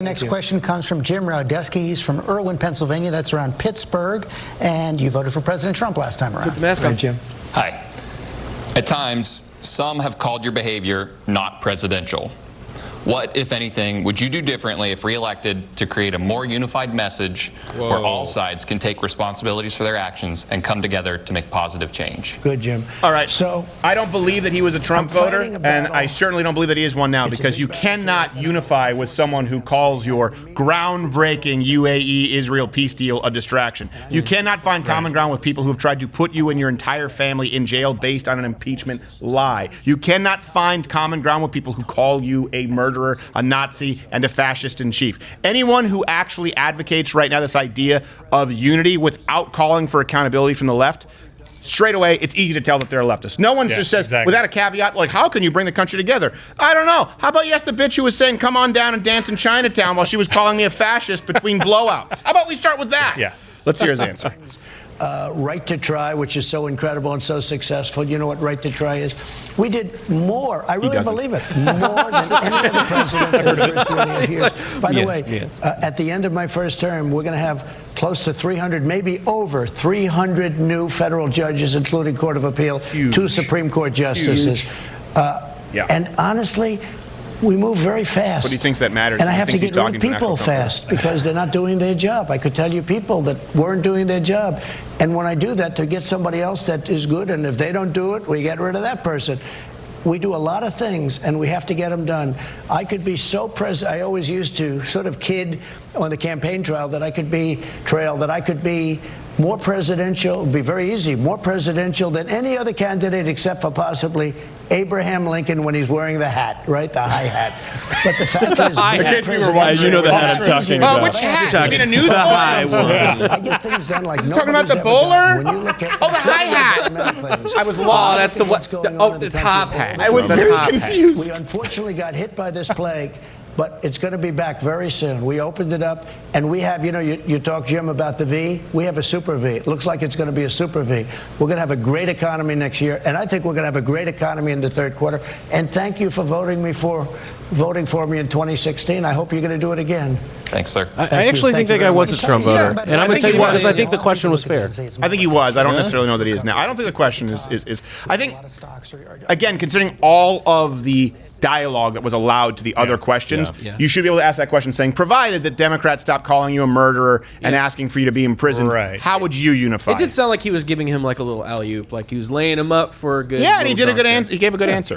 Next question comes from Jim Raudesky. He's from Irwin, Pennsylvania. That's around Pittsburgh. And you voted for President Trump last time around. Put the mask on, Jim. Hi. At times, some have called your behavior not presidential. What, if anything, would you do differently if reelected to create a more unified message where all sides can take responsibilities for their actions and come together to make positive change? Good, Jim. All right. So I don't believe that he was a Trump voter, and I certainly don't believe that he is one now, because you cannot unify with someone who calls your groundbreaking UAE-Israel peace deal a distraction. You cannot find common ground with people who have tried to put you and your entire family in jail based on an impeachment lie. You cannot find common ground with people who call you a murderer, a Nazi, and a fascist in chief. Anyone who actually advocates right now this idea of unity without calling for accountability from the left, straight away, it's easy to tell that they're a leftist. No one just says, without a caveat, like, how can you bring the country together? I don't know. How about you ask the bitch who was saying, come on down and dance in Chinatown while she was calling me a fascist between blowouts? How about we start with that? Yeah. Let's hear his answer. Right to Try, which is so incredible and so successful. You know what Right to Try is? We did more, I really believe it, more than any other president in the first 38 years. By the way, at the end of my first term, we're going to have close to 300, maybe over 300 new federal judges, including Court of Appeal, 2 Supreme Court justices. And honestly, we move very fast. But he thinks that matters. And I have to get rid of people fast because they're not doing their job. I could tell you people that weren't doing their job. And when I do that, to get somebody else that is good, and if they don't do it, we get rid of that person. We do a lot of things, and we have to get them done. I could be so I always used to sort of kid on the campaign trail that I could be more presidential. It would be very easy, more presidential than any other candidate except for possibly Abraham Lincoln when he's wearing the hat, right? The high hat. But the fact is, you know the hat I'm talking about. Oh, which hat? You mean a news bowler? I get things done like nobody's talking about the bowler? When you look at the high hat. I was lost. That's the top hat. I was very confused. We unfortunately got hit by this plague, but it's going to be back very soon. We opened it up, and we have, you talk, Jim, about the V. We have a super V. It looks like it's going to be a super V. We're going to have a great economy next year, and I think we're going to have a great economy in the third quarter. And thank you for voting for me in 2016. I hope you're going to do it again. Thanks, sir. I actually think that guy was a Trump voter, and I'm going to tell you why, because I think the question was fair. I think he was. I don't necessarily know that he is now. I don't think the question is I think, again, considering all of the dialogue that was allowed to the other questions, you should be able to ask that question saying, provided that Democrats stop calling you a murderer and asking for you to be imprisoned, how would you unify? It did sound like he was giving him like a little alley-oop, like he was laying him up for a good... Yeah, and he did a good answer. He gave a good answer.